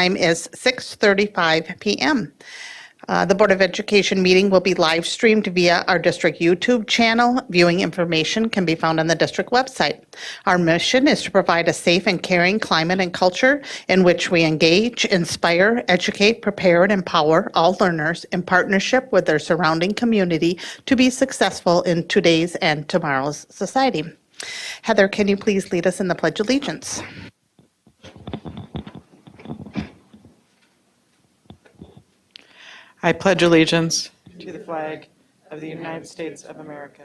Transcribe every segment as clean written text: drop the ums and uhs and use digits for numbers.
time is 6:35 p.m. The Board of Education meeting will be live streamed via our district YouTube channel. Viewing information can be found on the district website. Our mission is to provide a safe and caring climate and culture in which we engage, inspire, educate, prepare, and empower all learners in partnership with their surrounding community to be successful in today's and tomorrow's society. Heather, can you please lead us in the Pledge of Allegiance? I pledge allegiance to the flag of the United States of America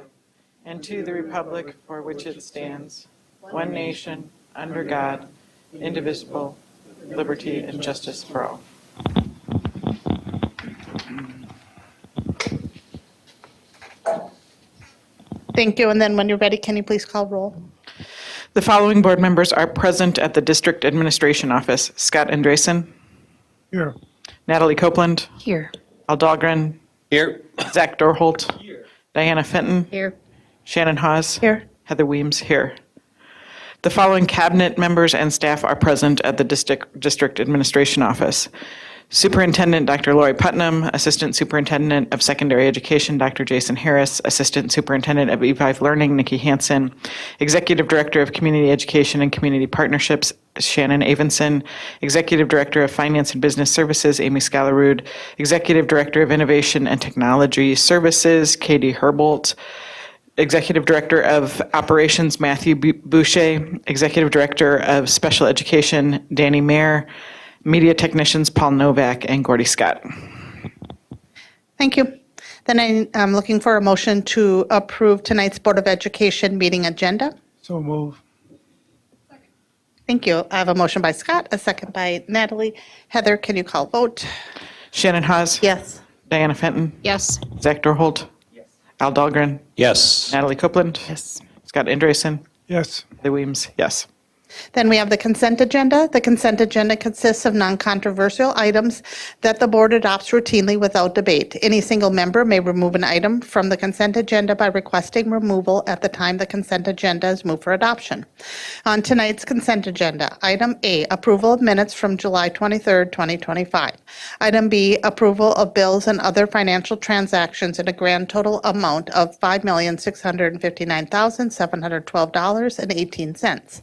and to the republic for which it stands, one nation, under God, indivisible, liberty and justice for all. Thank you. And then when you're ready, can you please call roll? The following board members are present at the District Administration Office. Scott Andresen. Here. Natalie Copeland. Here. Al Dahlgren. Here. Zach Dorholt. Here. Diana Fenton. Here. Shannon Haas. Here. Heather Weems here. The following cabinet members and staff are present at the District Administration Office. Superintendent Dr. Lori Putnam, Assistant Superintendent of Secondary Education Dr. Jason Harris, Assistant Superintendent of E5 Learning Nikki Hansen, Executive Director of Community Education and Community Partnerships Shannon Avenson, Executive Director of Finance and Business Services Amy Scalarud, Executive Director of Innovation and Technology Services Katie Herbold, Executive Director of Operations Matthew Boucher, Executive Director of Special Education Danny Mayer, Media Technicians Paul Novak and Gordy Scott. Thank you. Then I'm looking for a motion to approve tonight's Board of Education meeting agenda. So move. Thank you. I have a motion by Scott, a second by Natalie. Heather, can you call vote? Shannon Haas. Yes. Diana Fenton. Yes. Zach Dorholt. Yes. Al Dahlgren. Yes. Natalie Copeland. Yes. Scott Andresen. Yes. Heather Weems. Yes. Then we have the consent agenda. The consent agenda consists of non-controversial items that the board adopts routinely without debate. Any single member may remove an item from the consent agenda by requesting removal at the time the consent agenda is moved for adoption. On tonight's consent agenda, item A, approval of minutes from July 23rd, 2025. Item B, approval of bills and other financial transactions in a grand total amount of $5,659,712.18.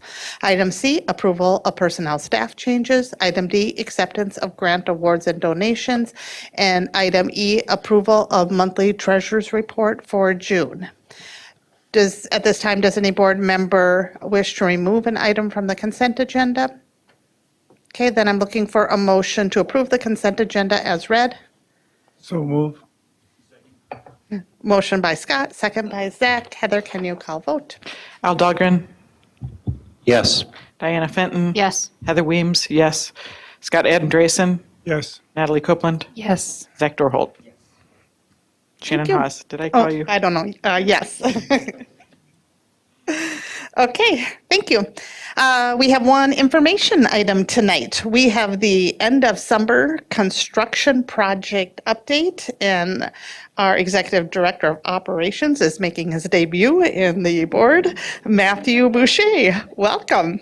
Item C, approval of personnel staff changes. Item D, acceptance of grant awards and donations. And item E, approval of monthly treasurer's report for June. At this time, does any board member wish to remove an item from the consent agenda? Okay, then I'm looking for a motion to approve the consent agenda as read. So move. Motion by Scott, second by Zach. Heather, can you call vote? Al Dahlgren. Yes. Diana Fenton. Yes. Heather Weems. Yes. Scott Andresen. Yes. Natalie Copeland. Yes. Zach Dorholt. Shannon you. Haas. Did I call you? I don't know. Yes. Okay, thank you. We have one information item tonight. We have the end of summer construction project update, and our Executive Director of Operations is making his debut in the board, Matthew Boucher. Welcome.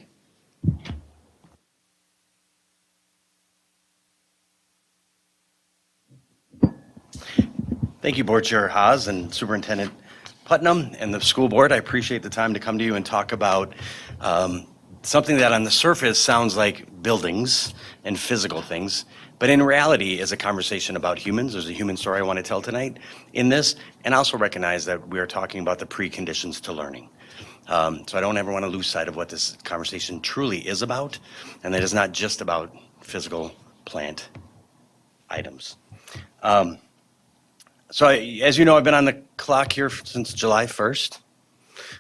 Thank you, Board Chair Haas and Superintendent Putnam and the school board. I appreciate the time to come to you and talk about something that on the surface sounds like buildings and physical things, but in reality is a conversation about humans. There's a human story I want to tell tonight in this, and also recognize that we are talking about the preconditions to learning. So I don't ever want to lose sight of what this conversation truly is about, and that is not just about physical plant items. So as you know, I've been on the clock here since July 1st.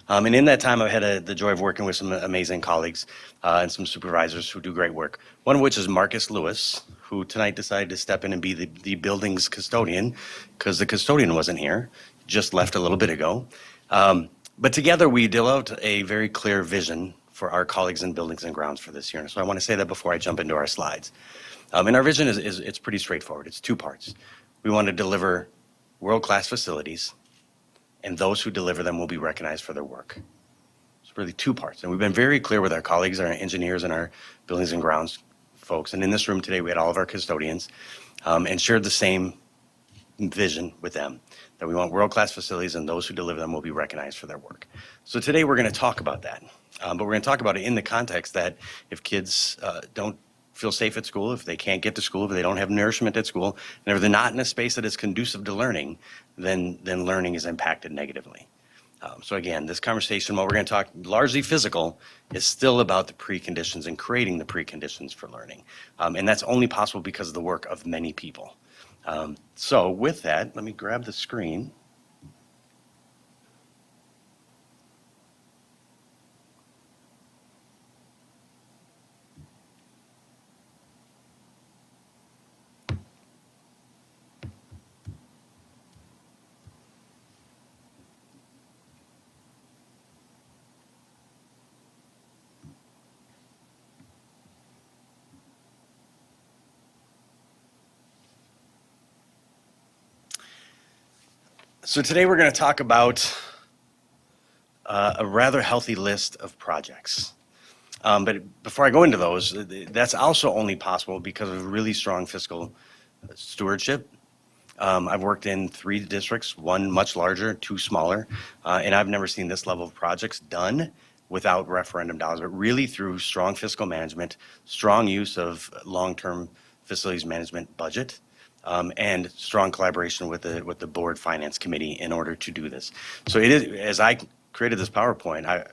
And in that time, I've had the joy of working with some amazing colleagues and some supervisors who do great work. One of which is Marcus Lewis, who tonight decided to step in and be the building's custodian because the custodian wasn't here, just left a little bit ago. But together we developed a very clear vision for our colleagues in buildings and grounds for this year. So I want to say that before I jump into our slides. And our vision it's pretty straightforward. It's two parts. We want to deliver world-class facilities, and those who deliver them will be recognized for their work. It's really two parts. And we've been very clear with our colleagues, our engineers, and our buildings and grounds folks, and in this room today, we had all of our custodians, and shared the same vision with them, that we want world-class facilities and those who deliver them will be recognized for their work. So today we're going to talk about that, but we're going to talk about it in the context that if kids don't feel safe at school, if they can't get to school, if they don't have nourishment at school, and if they're not in a space that is conducive to learning, then learning is impacted negatively. So again, this conversation, while we're going to talk largely physical, is still about the preconditions and creating the preconditions for learning. And that's only possible because of the work of many people. So with that, let me grab the screen. So today we're going to talk about a rather healthy list of projects. But before I go into those, that's also only possible because of really strong fiscal stewardship. I've worked in 3 districts, 1 much larger, 2 smaller, and I've never seen this level of projects done without referendum dollars, but really through strong fiscal management, strong use of long-term facilities management budget, and strong collaboration with the board finance committee in order to do this. So it is, as I created this PowerPoint, I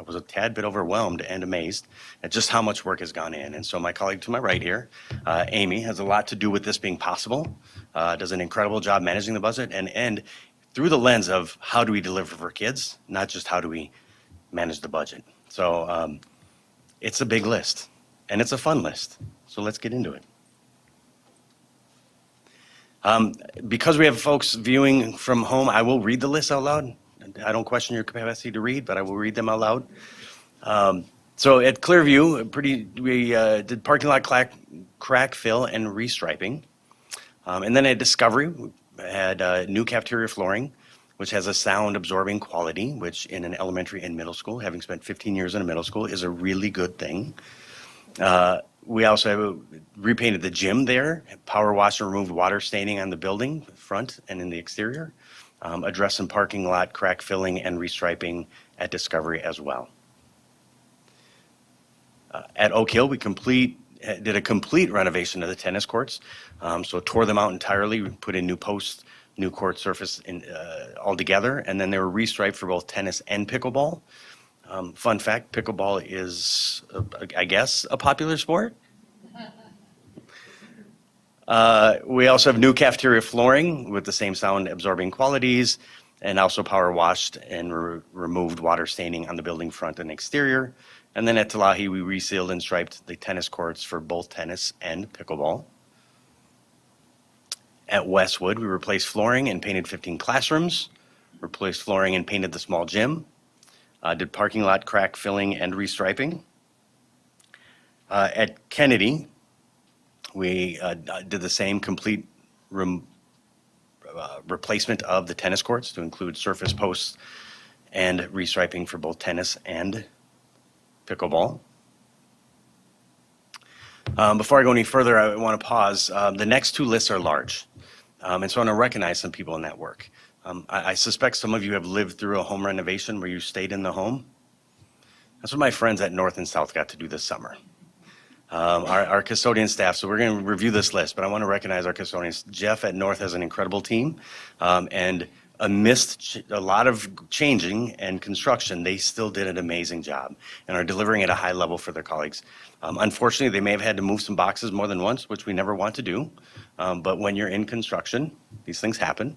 was a tad bit overwhelmed and amazed at just how much work has gone in. And so my colleague to my right here, Amy, has a lot to do with this being possible, does an incredible job managing the budget, and through the lens of how do we deliver for kids, not just how do we manage the budget. So it's a big list, and it's a fun list. So let's get into it. Because we have folks viewing from home, I will read the list out loud. I don't question your capacity to read, but I will read them out loud. So at Clearview, we did parking lot crack fill and restriping. And then at Discovery, we had new cafeteria flooring, which has a sound absorbing quality, which in an elementary and middle school, having spent 15 years in a middle school, is a really good thing. We also repainted the gym there, power washed and removed water staining on the building, front and in the exterior, addressed some parking lot crack filling and restriping at Discovery as well. At Oak Hill, we did a complete renovation of the tennis courts, so tore them out entirely, we put in new posts, new court surface altogether, and then they were restriped for both tennis and pickleball. Fun fact, pickleball is, I guess, a popular sport. We also have new cafeteria flooring with the same sound absorbing qualities, and also power washed and removed water staining on the building front and exterior. And then at Talahi, we resealed and striped the tennis courts for both tennis and pickleball. At Westwood, we replaced flooring and painted 15 classrooms, replaced flooring and painted the small gym. Did parking lot crack filling and restriping. At Kennedy, we did the same complete replacement of the tennis courts to include surface posts and restriping for both tennis and pickleball. Before I go any further, I want to pause. The next 2 lists are large, and so I want to recognize some people in that work. I suspect some of you have lived through a home renovation where you stayed in the home. That's what my friends at North and South got to do this summer. Our custodian staff, so we're going to review this list, but I want to recognize our custodians. Jeff at North has an incredible team, and amidst a lot of changing and construction, they still did an amazing job and are delivering at a high level for their colleagues. Unfortunately, they may have had to move some boxes more than once, which we never want to do, but when you're in construction, these things happen.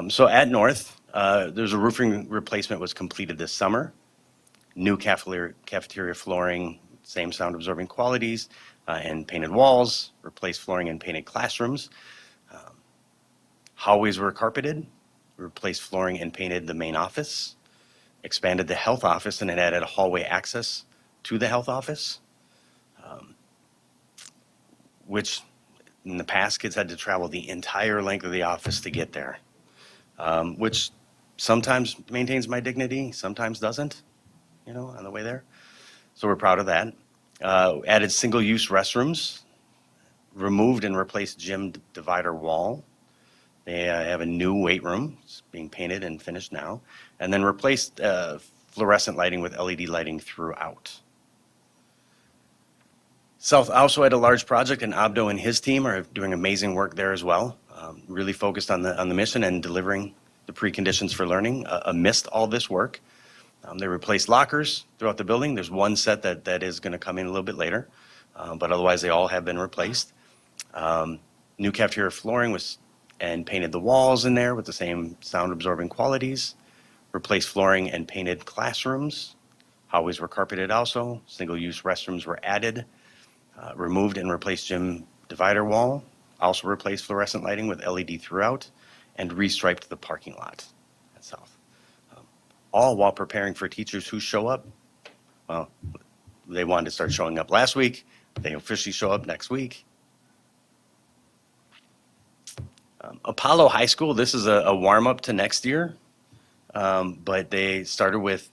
So at North, there's a roofing replacement was completed this summer. New cafeteria flooring, same sound absorbing qualities, and painted walls, replaced flooring and painted classrooms. Hallways were carpeted, replaced flooring and painted the main office, expanded the health office and it added a hallway access to the health office, which in the past kids had to travel the entire length of the office to get there. Which sometimes maintains my dignity, sometimes doesn't, on the way there. So we're proud of that. Added single-use restrooms, removed and replaced gym divider wall. They have a new weight room, it's being painted and finished now, and then replaced fluorescent lighting with LED lighting throughout. South also had a large project, and Abdo and his team are doing amazing work there as well, really focused on the mission and delivering the preconditions for learning amidst all this work. They replaced lockers throughout the building. There's one set that is going to come in a little bit later, but otherwise they all have been replaced. New cafeteria flooring and painted the walls in there with the same sound absorbing qualities. Replaced flooring and painted classrooms. Hallways were carpeted also. Single-use restrooms were added. Removed and replaced gym divider wall. Also replaced fluorescent lighting with LED throughout, and restriped the parking lot at South. All while preparing for teachers who show up. Well, they wanted to start showing up last week. They officially show up next week. Apollo High School, this is a warm-up to next year. But we started with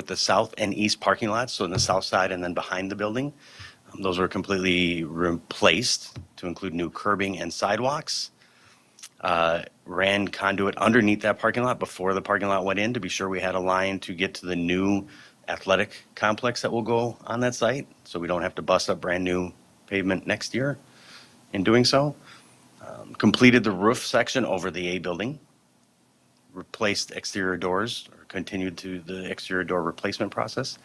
the south and east parking lots, so on the south side and then behind the building. Those were completely replaced to include new curbing and sidewalks. Ran conduit underneath that parking lot before the parking lot went in to be sure we had a line to get to the new athletic complex that will go on that site, so we don't have to bust up brand new pavement next year in doing so. Completed the roof section over the A building. Replaced exterior doors, or continued to the exterior door replacement process,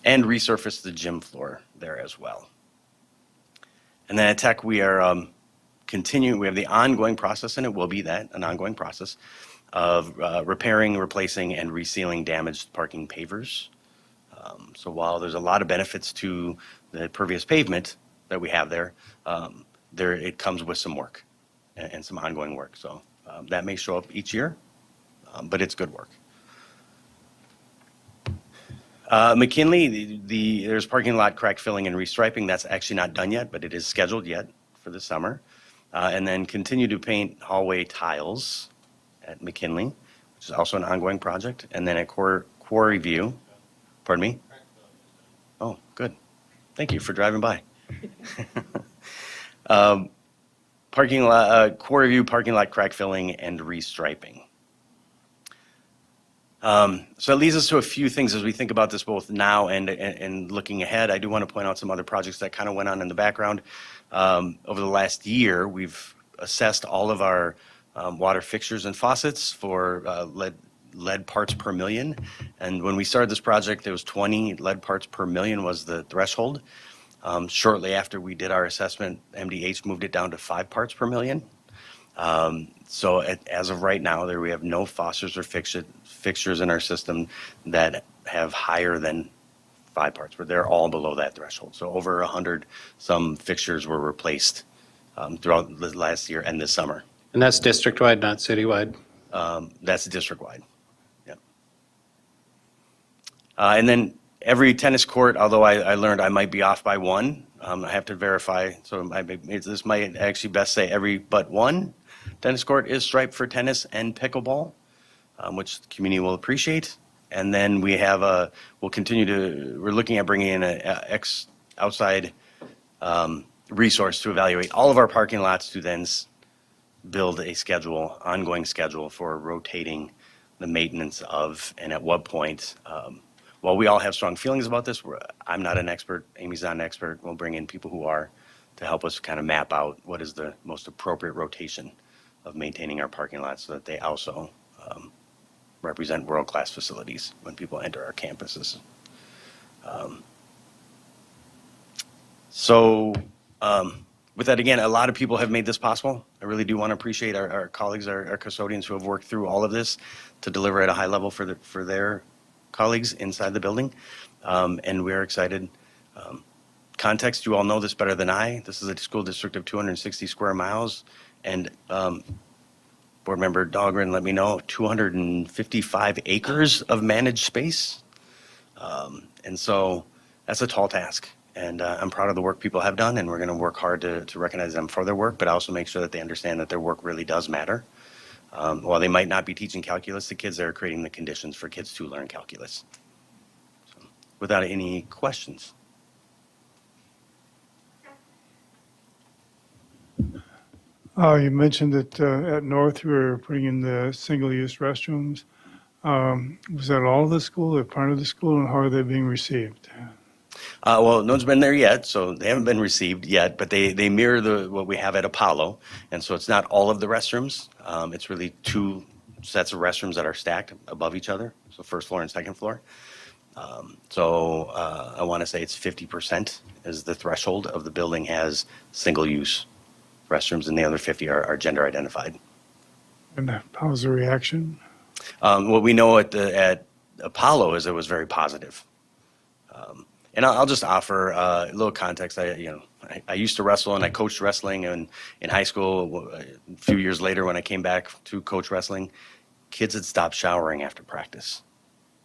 and resurfaced the gym floor there as well. And then at Tech, we are continuing, we have the ongoing process, and it will be an ongoing process of repairing, replacing, and resealing damaged parking pavers. So while there's a lot of benefits to the pervious pavement that we have there, it comes with some work and some ongoing work. So that may show up each year, but it's good work. McKinley, there's parking lot crack filling and restriping. That's actually not done yet, but it is scheduled yet for the summer. And then continue to paint hallway tiles at McKinley, which is also an ongoing project. And then at Quarry View, pardon me? Oh, good. Thank you for driving by. Quarry View parking lot crack filling and restriping. So it leads us to a few things as we think about this both now and looking ahead. I do want to point out some other projects that kind of went on in the background. Over the last year, we've assessed all of our water fixtures and faucets for lead parts per million. And when we started this project, there was 20 lead parts per million was the threshold. Shortly after we did our assessment, MDH moved it down to 5 parts per million. So as of right now, we have no faucets or fixtures in our system that have higher than 5 parts, but they're all below that threshold. So over 100 some fixtures were replaced throughout the last year and this summer. And that's district-wide, not citywide? That's district-wide. Yep. And then every tennis court, although I learned I might be off by one, I have to verify, so this might actually best say every but one tennis court is striped for tennis and pickleball, which the community will appreciate. And then we're looking at bringing in an outside resource to evaluate all of our parking lots to then build a ongoing schedule for rotating the maintenance of, and at what point, while we all have strong feelings about this, I'm not an expert, Amy's not an expert, we'll bring in people who are to help us kind of map out what is the most appropriate rotation of maintaining our parking lots so that they also represent world-class facilities when people enter our campuses. With that, again, a lot of people have made this possible. I really do want to appreciate our colleagues, our custodians who have worked through all of this to deliver at a high level for their colleagues inside the building. And we're excited. Context, you all know this better than I. This is a school district of 260 square miles. And Board Member Dahlgren let me know 255 acres of managed space. And so that's a tall task. And I'm proud of the work people have done, and we're going to work hard to recognize them for their work, but also make sure that they understand that their work really does matter. While they might not be teaching calculus to kids, they're creating the conditions for kids to learn calculus. So, without any questions. You mentioned that at North you were putting in the single-use restrooms. Was that all of the school or part of the school, and how are they being received? Well, no one's been there yet, so they haven't been received yet, but they mirror what we have at Apollo. And so it's not all of the restrooms. It's really two sets of restrooms that are stacked above each other, so first floor and second floor. I want to say it's 50% is the threshold of the building has single-use restrooms, and the other 50 are gender identified. And how's the reaction? What we know at Apollo is it was very positive. And I'll just offer a little context. I used to wrestle and I coached wrestling in high school. A few years later, when I came back to coach wrestling, kids had stopped showering after practice,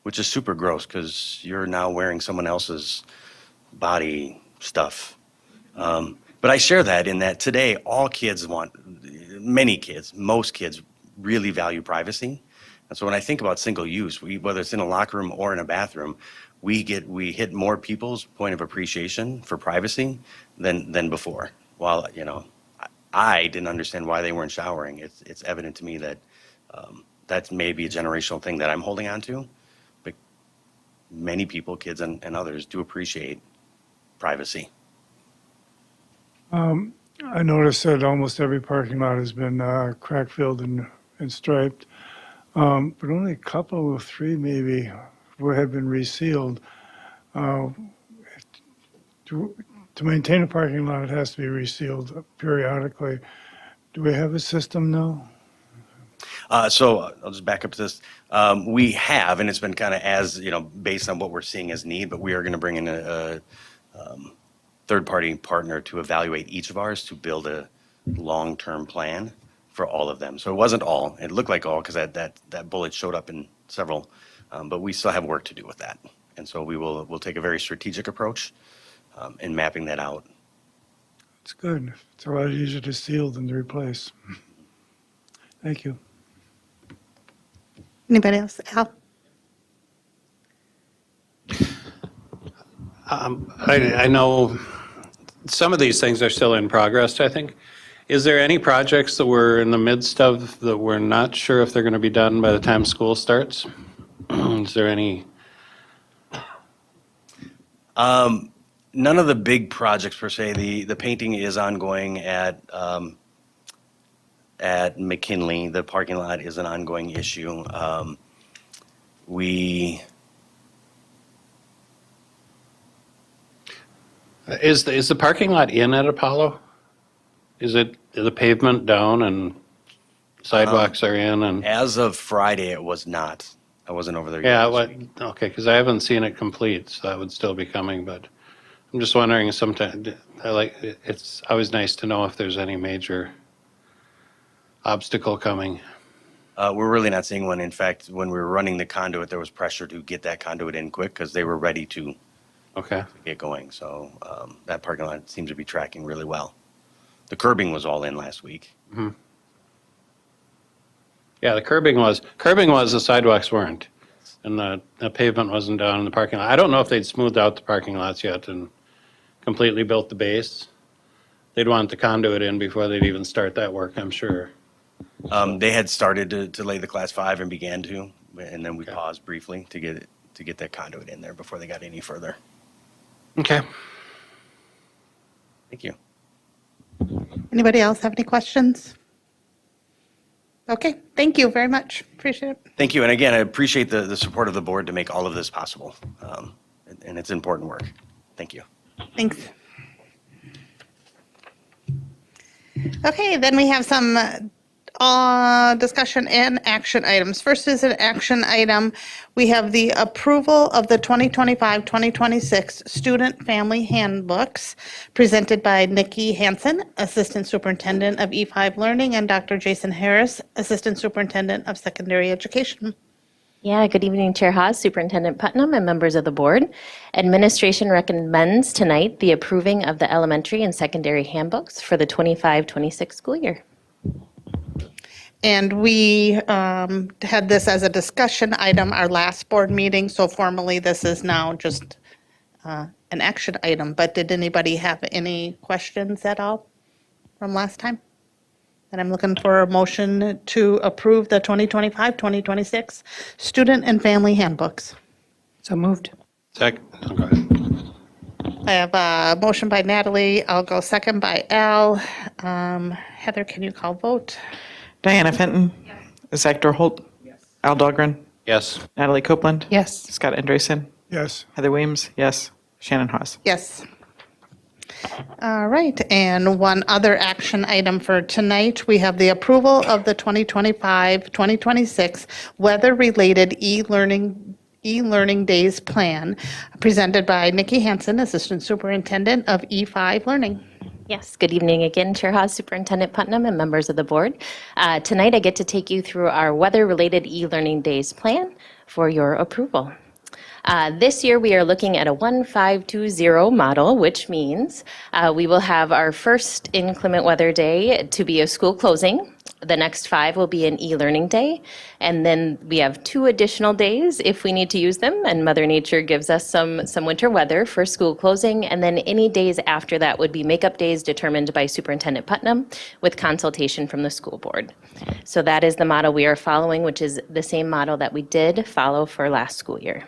which is super gross because you're now wearing someone else's body stuff. But I share that in that today, most kids really value privacy. And so when I think about single use, whether it's in a locker room or in a bathroom, we hit more people's point of appreciation for privacy than before. While, I didn't understand why they weren't showering. It's evident to me that that's maybe a generational thing that I'm holding on to. But many people, kids and others, do appreciate privacy. I noticed that almost every parking lot has been crack-filled and striped, but only a couple, 3 maybe, have been resealed. To maintain a parking lot, it has to be resealed periodically. Do we have a system now? So I'll just back up to this. We have, and it's been kind of based on what we're seeing as need, but we are going to bring in a third-party partner to evaluate each of ours to build a long-term plan for all of them. So it wasn't all. It looked like all because that bullet showed up in several, but we still have work to do with that. And so we'll take a very strategic approach in mapping that out. It's good. It's a lot easier to seal than to replace. Thank you. Anybody else? Al? I know some of these things are still in progress, I think. Is there any projects that we're in the midst of that we're not sure if they're going to be done by the time school starts? Is there any? None of the big projects per se. The painting is ongoing at McKinley. The parking lot is an ongoing issue. Is the parking lot in at Apollo? Is the pavement down and sidewalks are in and? As of Friday, it was not. I wasn't over there yet. Yeah, this week. okay, because I haven't seen it complete, so that would still be coming, but I'm just wondering sometimes, it's always nice to know if there's any major obstacle coming. We're really not seeing one. In fact, when we were running the conduit, there was pressure to get that conduit in quick because they were ready to Okay, get going. So that parking lot seems to be tracking really well. The curbing was all in last week. yeah, the curbing was, the sidewalks weren't, and the pavement wasn't down in the parking lot. I don't know if they'd smoothed out the parking lots yet and completely built the base. They'd want the conduit in before they'd even start that work, I'm sure. They had started to lay the class 5 and began to, and then we paused briefly to get that conduit in there before they got any further. Okay. Thank you. Anybody else have any questions? Okay, thank you very much. Appreciate it. Thank you. And again, I appreciate the support of the board to make all of this possible. And it's important work. Thank you. Thanks. Okay, then we have some discussion and action items. First is an action item. We have the approval of the 2025-2026 Student Family Handbooks presented by Nikki Hansen, Assistant Superintendent of E5 Learning, and Dr. Jason Harris, Assistant Superintendent of Secondary Education. Yeah, good evening, Chair Haas, Superintendent Putnam, and members of the board. Administration recommends tonight the approving of the elementary and secondary handbooks for the 25-26 school year. And we had this as a discussion item our last board meeting, so formally this is now just an action item. But did anybody have any questions at all from last time? And I'm looking for a motion to approve the 2025-2026 student and family handbooks. So moved. Second, oh, go ahead. I have a motion by Natalie. I'll go second by Al. Heather, can you call vote? Diana Fenton. Yes. Zach Dorholt. Yes. Al Dahlgren. Yes. Natalie Copeland. Yes. Scott Andreessen. Yes. Heather Weems. Yes. Shannon Haas. Yes. All right, and one other action item for tonight, we have the approval of the 2025-2026 weather-related e-learning days plan presented by Nikki Hansen, Assistant Superintendent of E5 Learning. Yes, good evening again, Chair Haas, Superintendent Putnam, and members of the board. Tonight, I get to take you through our weather-related e-learning days plan for your approval. This year, we are looking at a 1-5-2-0 model, which means we will have our first inclement weather day to be a school closing. The next 5 will be an e-learning day. And then we have 2 additional days if we need to use them. And Mother Nature gives us some winter weather for school closing. And then any days after that would be makeup days determined by Superintendent Putnam with consultation from the school board. So that is the model we are following, which is the same model that we did follow for last school year.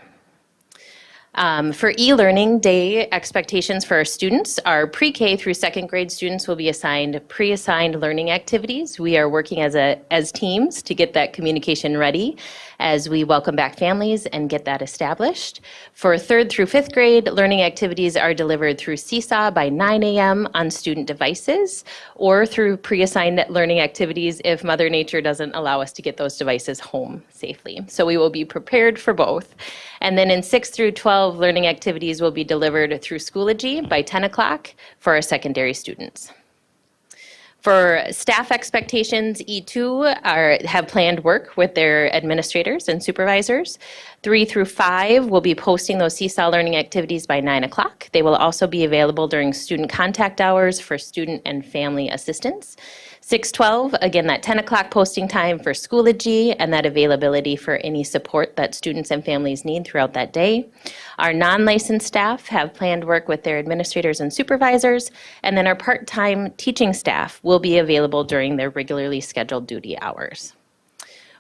For e-learning day expectations for our students, our pre-K through second grade students will be assigned pre-assigned learning activities. We are working as teams to get that communication ready as we welcome back families and get that established. For third through fifth grade, learning activities are delivered through Seesaw by 9 a.m. on student devices or through pre-assigned learning activities if Mother Nature doesn't allow us to get those devices home safely. So we will be prepared for both. And then in 6 through 12, learning activities will be delivered through Schoology by 10 o'clock for our secondary students. For staff expectations, E2 have planned work with their administrators and supervisors. 3 through 5 will be posting those Seesaw learning activities by 9 o'clock. They will also be available during student contact hours for student and family assistance. 6-12, again, that 10 o'clock posting time for Schoology and that availability for any support that students and families need throughout that day. Our non-licensed staff have planned work with their administrators and supervisors, and then our part-time teaching staff will be available during their regularly scheduled duty hours.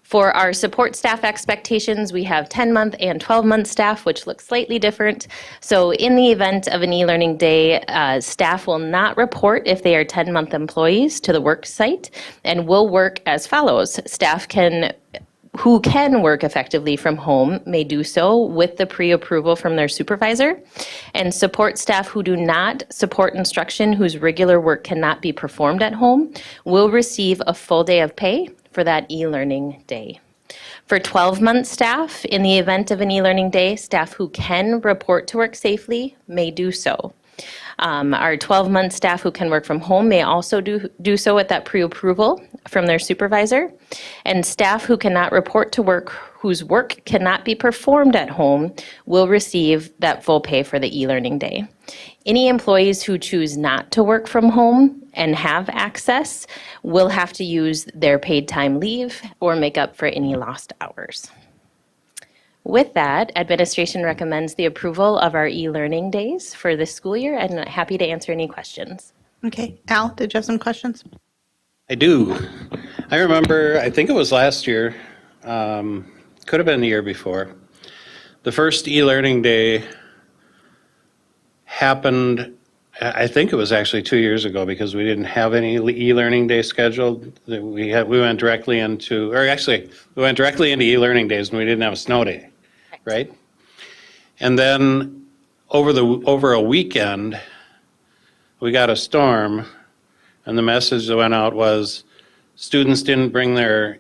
For our support staff expectations, we have 10-month and 12-month staff, which look slightly different. So in the event of an e-learning day, staff will not report if they are 10-month employees to the work site and will work as follows. Staff who can work effectively from home may do so with the pre-approval from their supervisor, and support staff who do not support instruction whose regular work cannot be performed at home will receive a full day of pay for that e-learning day. For 12-month staff, in the event of an e-learning day, staff who can report to work safely may do so. Our 12-month staff who can work from home may also do so at that pre-approval from their supervisor. And staff who cannot report to work, whose work cannot be performed at home, will receive that full pay for the e-learning day. Any employees who choose not to work from home and have access will have to use their paid time leave or make up for any lost hours. With that, administration recommends the approval of our e-learning days for this school year, and I'm happy to answer any questions. Okay, Al, did you have some questions? I do. I remember, I think it was last year, could have been the year before. The first e-learning day happened, I think it was actually 2 years ago because we didn't have any e-learning day scheduled. We went directly into, or actually, we went directly into e-learning days when we didn't have a snow day, right? And then over a weekend, we got a storm, and the message that went out was students didn't bring their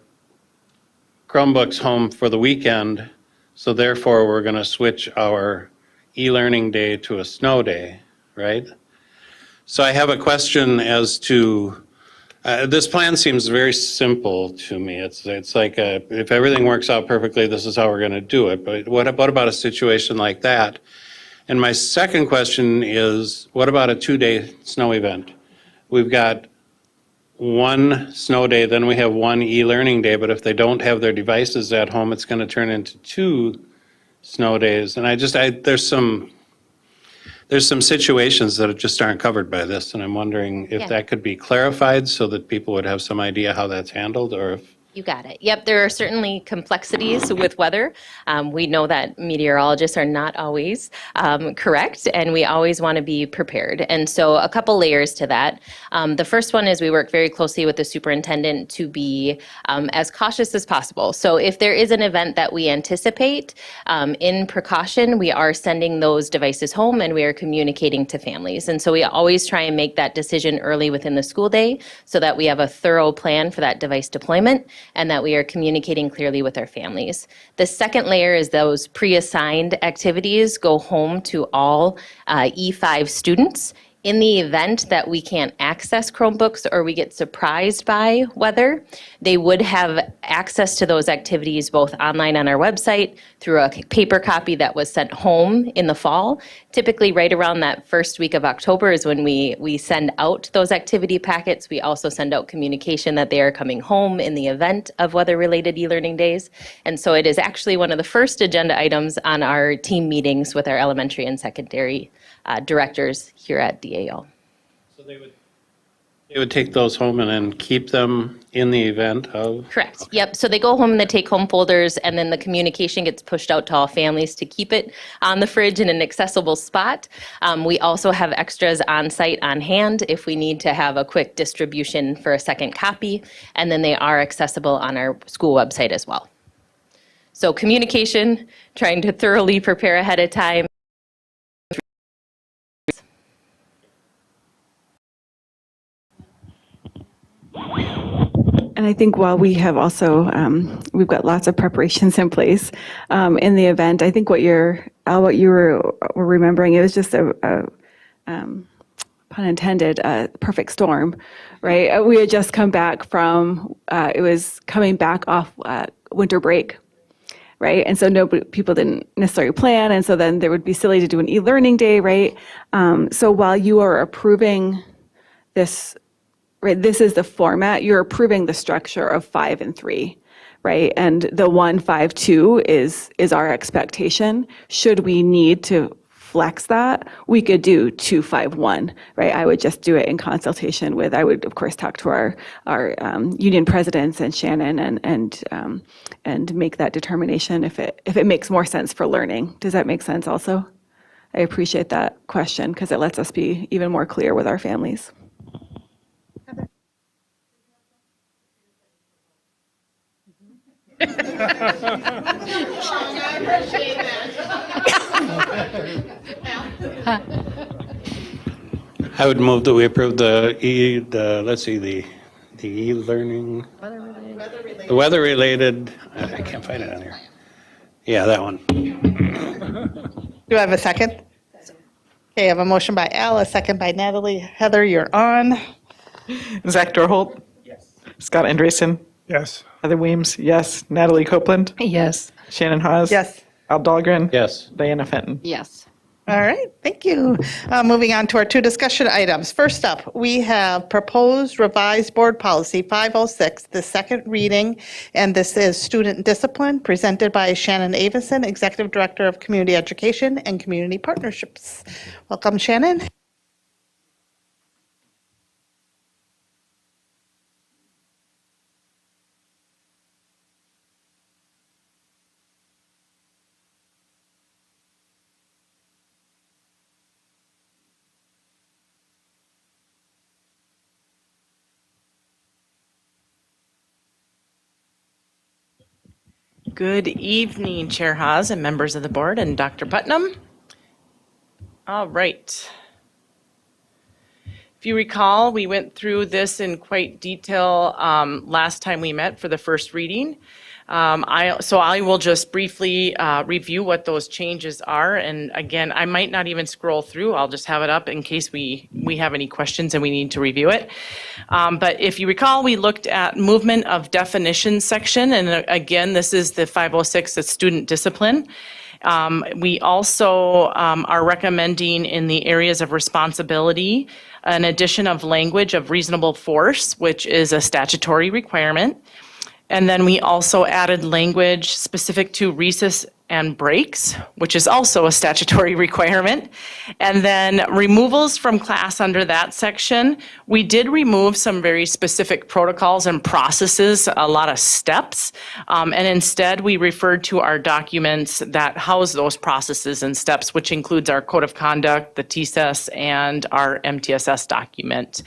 Chromebooks home for the weekend, so therefore we're going to switch our e-learning day to a snow day, right? So I have a question as to, this plan seems very simple to me. It's like if everything works out perfectly, this is how we're going to do it. But what about a situation like that? And my second question is, what about a 2-day snow event? We've got one snow day, then we have one e-learning day, but if they don't have their devices at home, it's going to turn into 2 snow days. And there's there's some situations that just aren't covered by this, and I'm wondering Yeah. if that could be clarified so that people would have some idea how that's handled, or if, You got it. Yep, there are certainly complexities with weather. We know that meteorologists are not always correct, and we always want to be prepared. And so a couple layers to that. The first one is we work very closely with the superintendent to be as cautious as possible. So if there is an event that we anticipate, in precaution, we are sending those devices home and we are communicating to families. And so we always try and make that decision early within the school day so that we have a thorough plan for that device deployment and that we are communicating clearly with our families. The second layer is those pre-assigned activities go home to all E5 students. In the event that we can't access Chromebooks or we get surprised by weather, they would have access to those activities both online on our website through a paper copy that was sent home in the fall. Typically right around that first week of October is when we send out those activity packets. We also send out communication that they are coming home in the event of weather-related e-learning days. And so it is actually one of the first agenda items on our team meetings with our elementary and secondary directors here at DAO. so they would take those home and then keep them in the event of? Correct. Yep. So they go home in the take-home folders, and then the communication gets pushed out to all families to keep it on the fridge in an accessible spot. We also have extras on site on hand if we need to have a quick distribution for a second copy, and then they are accessible on our school website as well. So communication, trying to thoroughly prepare ahead of time. And I think while we have also, we've got lots of preparations in place in the event. I think what you were remembering, it was just a pun intended, a perfect storm, right? We had just come back from, it was coming back off winter break, right? And so people didn't necessarily plan, and so then there would be silly to do an e-learning day, right? So while you are approving this, right, this is the format, you're approving the structure of 5 and 3, right? And the 1, 5, 2 is our expectation. Should we need to flex that, we could do 2, 5, 1, right? I would just do it in consultation with, I would of course talk to our union presidents and Shannon and make that determination if it makes more sense for learning. Does that make sense also? I appreciate that question because it lets us be even more clear with our families. I would move that we approve the e-learning. The weather-related, I can't find it on here. Yeah, that one. Do I have a second? Okay, I have a motion by Al, a second by Natalie. Heather, you're on. Zach Dorholt? Yes. Scott Andreessen? Yes. Heather Weems, yes. Natalie Copeland? Yes. Shannon Hawes? Yes. Al Dahlgren? Yes. Diana Fenton? Yes. All right, thank you. Moving on to our 2 discussion items. First up, we have proposed revised board policy 506, the second reading, and this is student discipline, presented by Shannon Avison, Executive Director of Community Education and Community Partnerships. Welcome, Shannon. Good evening, Chair Haas and members of the board and Dr. Putnam. All right. If you recall, we went through this in quite detail last time we met for the first reading. So I will just briefly review what those changes are. And again, I might not even scroll through. I'll just have it up in case we have any questions and we need to review it. But if you recall, we looked at movement of definitions section. And again, this is the 506, the student discipline. We also are recommending in the areas of responsibility an addition of language of reasonable force, which is a statutory requirement. And then we also added language specific to recess and breaks, which is also a statutory requirement. And then removals from class under that section, we did remove some very specific protocols and processes, a lot of steps. And instead, we referred to our documents that house those processes and steps, which includes our code of conduct, the TSES, and our MTSS document.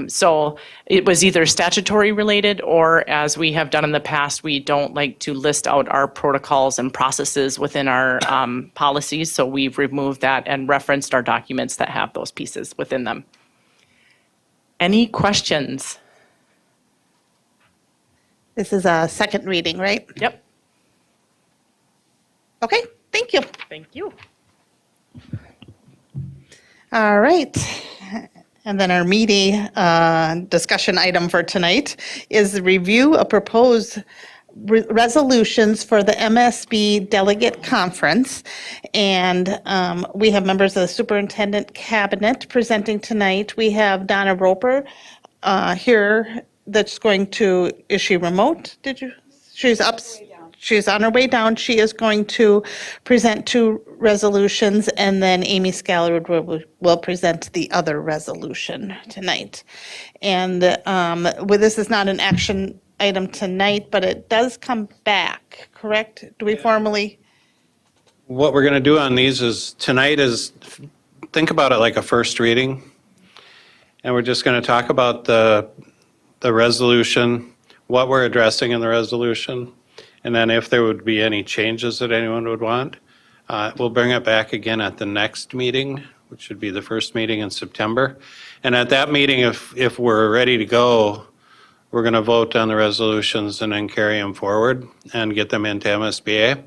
So it was either statutory related, or as we have done in the past, we don't like to list out our protocols and processes within our policies. So we've removed that and referenced our documents that have those pieces within them. Any questions? This is a second reading, right? Yep, Okay, thank you. thank you. All right. And then our meaty discussion item for tonight is the review of proposed resolutions for the MSB Delegate Conference. And we have members of the Superintendent Cabinet presenting tonight. We have Donna Roper here that's going to, is she remote? Did you? She's up. She's on her way down. She is going to present two resolutions, and then Amy Scallard will present the other resolution tonight. And with this is not an action item tonight, but it does come back, correct? Do we formally? What we're going to do on these is, tonight is, think about it like a first reading. And we're just going to talk about the resolution, what we're addressing in the resolution. And then if there would be any changes that anyone would want, we'll bring it back again at the next meeting, which should be the first meeting in September. And at that meeting, if we're ready to go, we're going to vote on the resolutions and then carry them forward and get them into MSBA.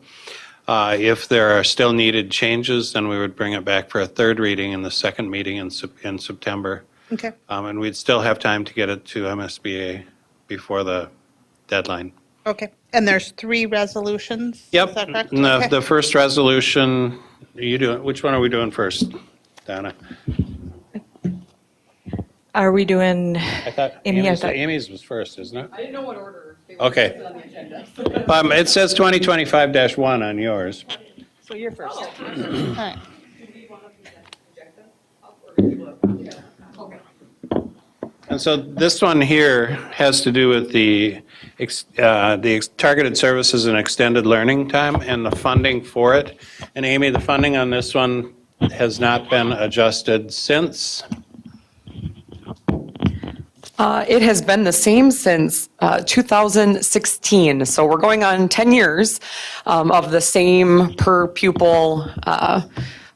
If there are still needed changes, then we would bring it back for a third reading in the second meeting in September. Okay. And we'd still have time to get it to MSBA before the deadline. Okay. And there's three resolutions? Yep. Is that correct? And Okay. the first resolution, which one are we doing first, Donna? Are we doing, I thought Amy, I thought- Amy's was first, isn't it? I didn't know what order. Okay. It says 2025-1 on yours. So you're first. All right. And so this one here has to do with the targeted services and extended learning time and the funding for it. And Amy, the funding on this one has not been adjusted since. it has been the same since 2016. So we're going on 10 years of the same per pupil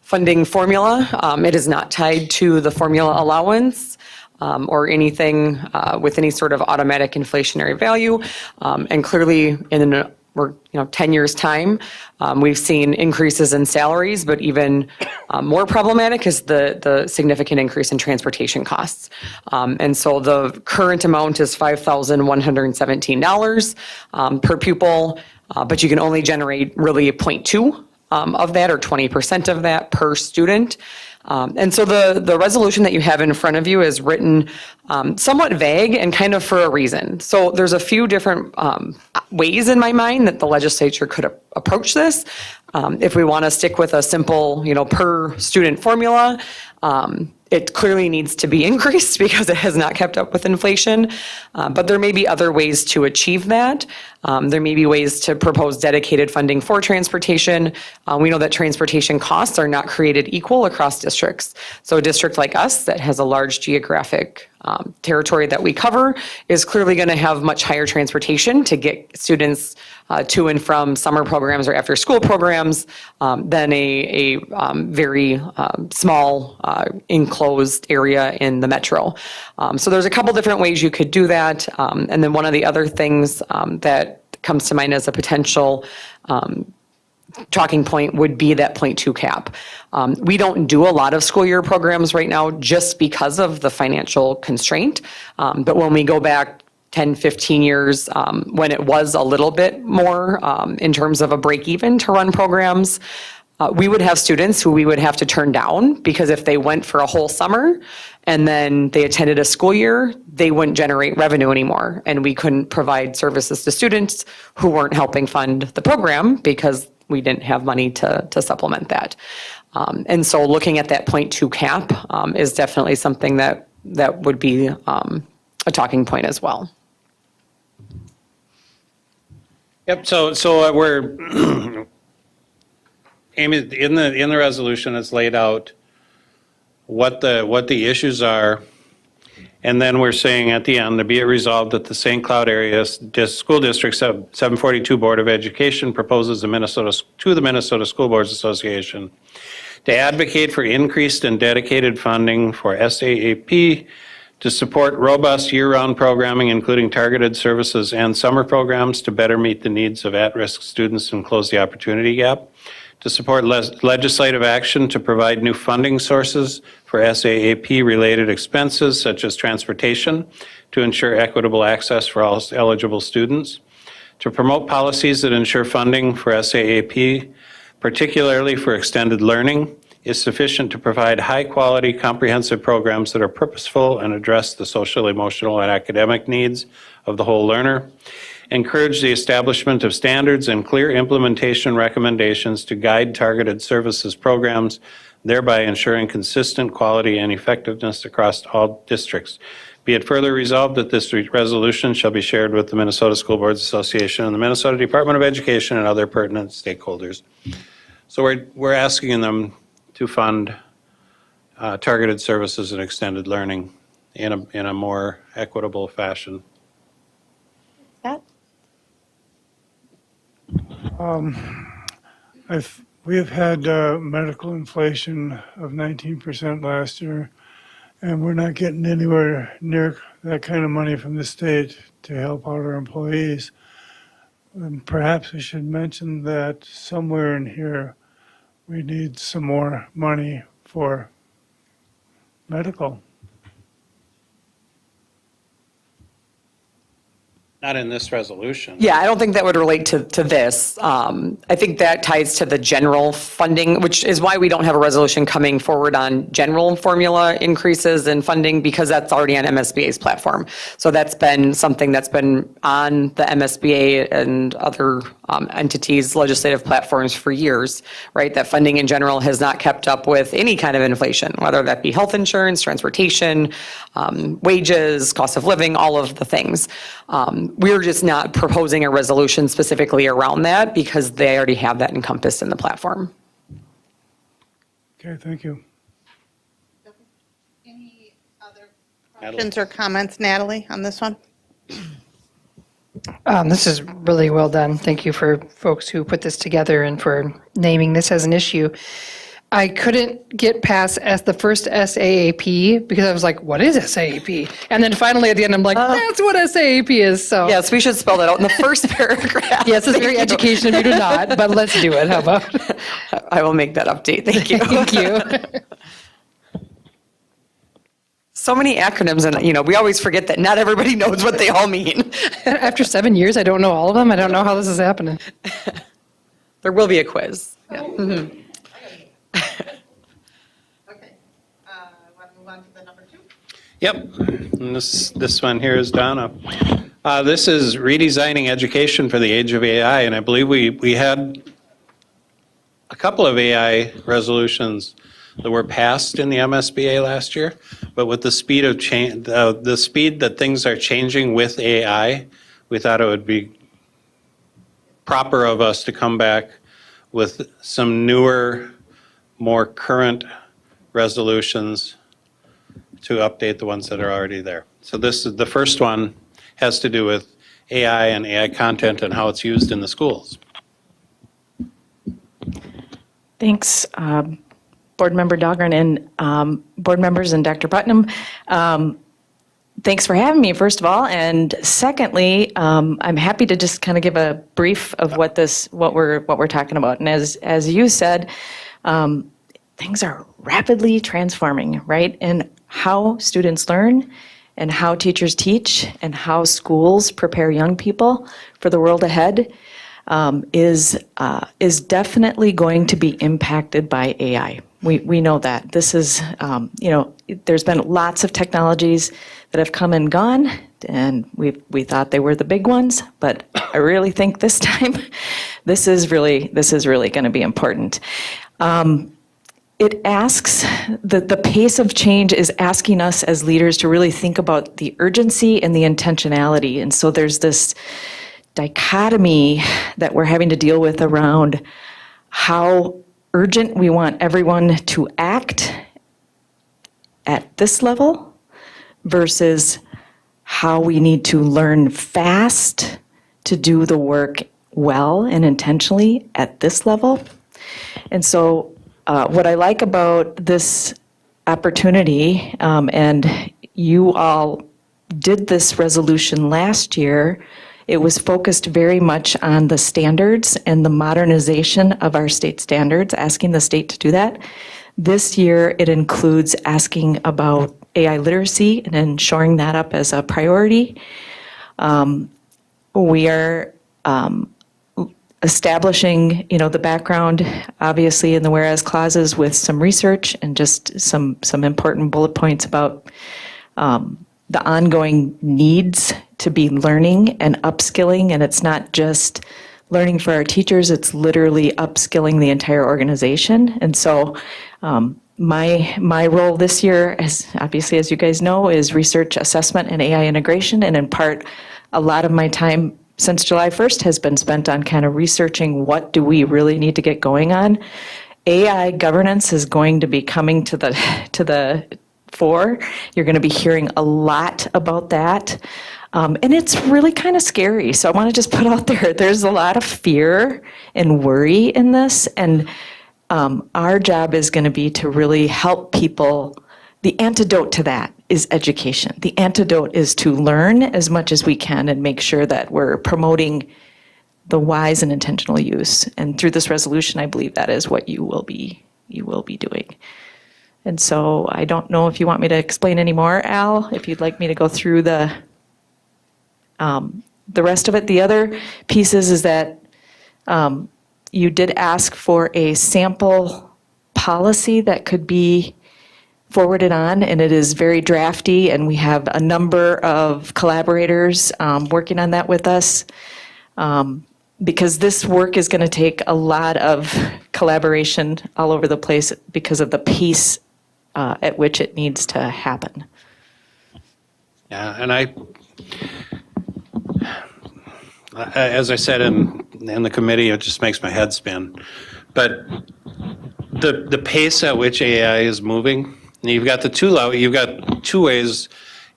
funding formula. It is not tied to the formula allowance or anything with any sort of automatic inflationary value. And clearly in we're 10 years time, we've seen increases in salaries, but even more problematic is the significant increase in transportation costs. And so the current amount is $5,117 per pupil, but you can only generate really 0.2 of that or 20% of that per student. And so the resolution that you have in front of you is written somewhat vague and kind of for a reason. So there's a few different ways in my mind that the legislature could approach this. If we want to stick with a simple, per student formula, it clearly needs to be increased because it has not kept up with inflation. But there may be other ways to achieve that. There may be ways to propose dedicated funding for transportation. We know that transportation costs are not created equal across districts. So a district like us that has a large geographic territory that we cover is clearly going to have much higher transportation to get students to and from summer programs or after school programs than a very small enclosed area in the metro. So there's a couple different ways you could do that. And then one of the other things that comes to mind as a potential talking point would be that 0.2 cap. We don't do a lot of school year programs right now just because of the financial constraint. But when we go back 10, 15 years, when it was a little bit more in terms of a break even to run programs, we would have students who we would have to turn down because if they went for a whole summer and then they attended a school year, they wouldn't generate revenue anymore. And we couldn't provide services to students who weren't helping fund the program because we didn't have money to supplement that. And so looking at that 0.2 cap is definitely something that would be a talking point as well. Yep, so we're, Amy, in the resolution, it's laid out what the issues are. And then we're saying at the end, to be it resolved that the St. Cloud Area School District 742 Board of Education proposes to the Minnesota School Boards Association to advocate for increased and dedicated funding for SAAP to support robust year-round programming, including targeted services and summer programs to better meet the needs of at-risk students and close the opportunity gap, to support legislative action to provide new funding sources for SAAP-related expenses such as transportation to ensure equitable access for all eligible students, to promote policies that ensure funding for SAAP, particularly for extended learning, is sufficient to provide high-quality, comprehensive programs that are purposeful and address the social, emotional, and academic needs of the whole learner. Encourage the establishment of standards and clear implementation recommendations to guide targeted services programs, thereby ensuring consistent quality and effectiveness across all districts. Be it further resolved that this resolution shall be shared with the Minnesota School Boards Association and the Minnesota Department of Education and other pertinent stakeholders. So we're asking them to fund targeted services and extended learning in a more equitable fashion. Scott? We have had medical inflation of 19% last year, and we're not getting anywhere near that kind of money from the state to help out our employees. And perhaps we should mention that somewhere in here, we need some more money for medical. Not in this resolution. Yeah, I don't think that would relate to this. I think that ties to the general funding, which is why we don't have a resolution coming forward on general formula increases in funding, because that's already on MSBA's platform. So that's been something that's been on the MSBA and other entities' legislative platforms for years, right? That funding in general has not kept up with any kind of inflation, whether that be health insurance, transportation, wages, cost of living, all of the things. We're just not proposing a resolution specifically around that because they already have that encompassed in the platform. Okay, thank you. Any other questions or comments, Natalie, on this one? This is really well done. Thank you for folks who put this together and for naming this as an issue. I couldn't get past the first SAAP because I was like, what is SAAP? And then finally at the end, I'm like, that's what SAAP is. So Yes, we should spell that out in the first paragraph. yes, it's very educational if you do not, but let's do it. How about? I will make that update. Thank you. Thank you. So many acronyms, and we always forget that not everybody knows what they all mean. After 7 years, I don't know all of them. I don't know how this is happening. There will be a quiz. Yeah. Okay. Want to move on to the number 2? Yep, and this one here is Donna. This is redesigning education for the age of AI, and I believe we had a couple of AI resolutions that were passed in the MSBA last year, but with the speed of change, the speed that things are changing with AI, we thought it would be proper of us to come back with some newer, more current resolutions to update the ones that are already there. So this is the first one, has to do with AI and AI content and how it's used in the schools. Thanks, Board Member Dahlgren and board members and Dr. Putnam. Thanks for having me, first of all. And secondly, I'm happy to just kind of give a brief of what we're talking about. And as you said, things are rapidly transforming, right? And how students learn and how teachers teach and how schools prepare young people for the world ahead is definitely going to be impacted by AI. We know that. This is, there's been lots of technologies that have come and gone, and we thought they were the big ones, but I really think this time this is really going to be important. It asks, the pace of change is asking us as leaders to really think about the urgency and the intentionality. And so there's this dichotomy that we're having to deal with around how urgent we want everyone to act at this level versus how we need to learn fast to do the work well and intentionally at this level. And so what I like about this opportunity, and you all did this resolution last year, it was focused very much on the standards and the modernization of our state standards, asking the state to do that. This year, it includes asking about AI literacy and then shoring that up as a priority. We are establishing, the background, obviously, in the whereas clauses with some research and just some important bullet points about the ongoing needs to be learning and upskilling. And it's not just learning for our teachers, it's literally upskilling the entire organization. And so my role this year, as obviously, as you guys know, is research, assessment, and AI integration. And in part, a lot of my time since July 1st has been spent on kind of researching what do we really need to get going on. AI governance is going to be coming to the fore. You're going to be hearing a lot about that. And it's really kind of scary. So I want to just put out there's a lot of fear and worry in this. And our job is going to be to really help people. The antidote to that is education. The antidote is to learn as much as we can and make sure that we're promoting the wise and intentional use. And through this resolution, I believe that is what you will be doing. And so I don't know if you want me to explain any more, Al, if you'd like me to go through the rest of it. The other pieces is that you did ask for a sample policy that could be forwarded on, and it is very drafty, and we have a number of collaborators working on that with us, because this work is going to take a lot of collaboration all over the place because of the pace at which it needs to happen. Yeah, and as I said in the committee, it just makes my head spin. But the pace at which AI is moving, you've got two ways.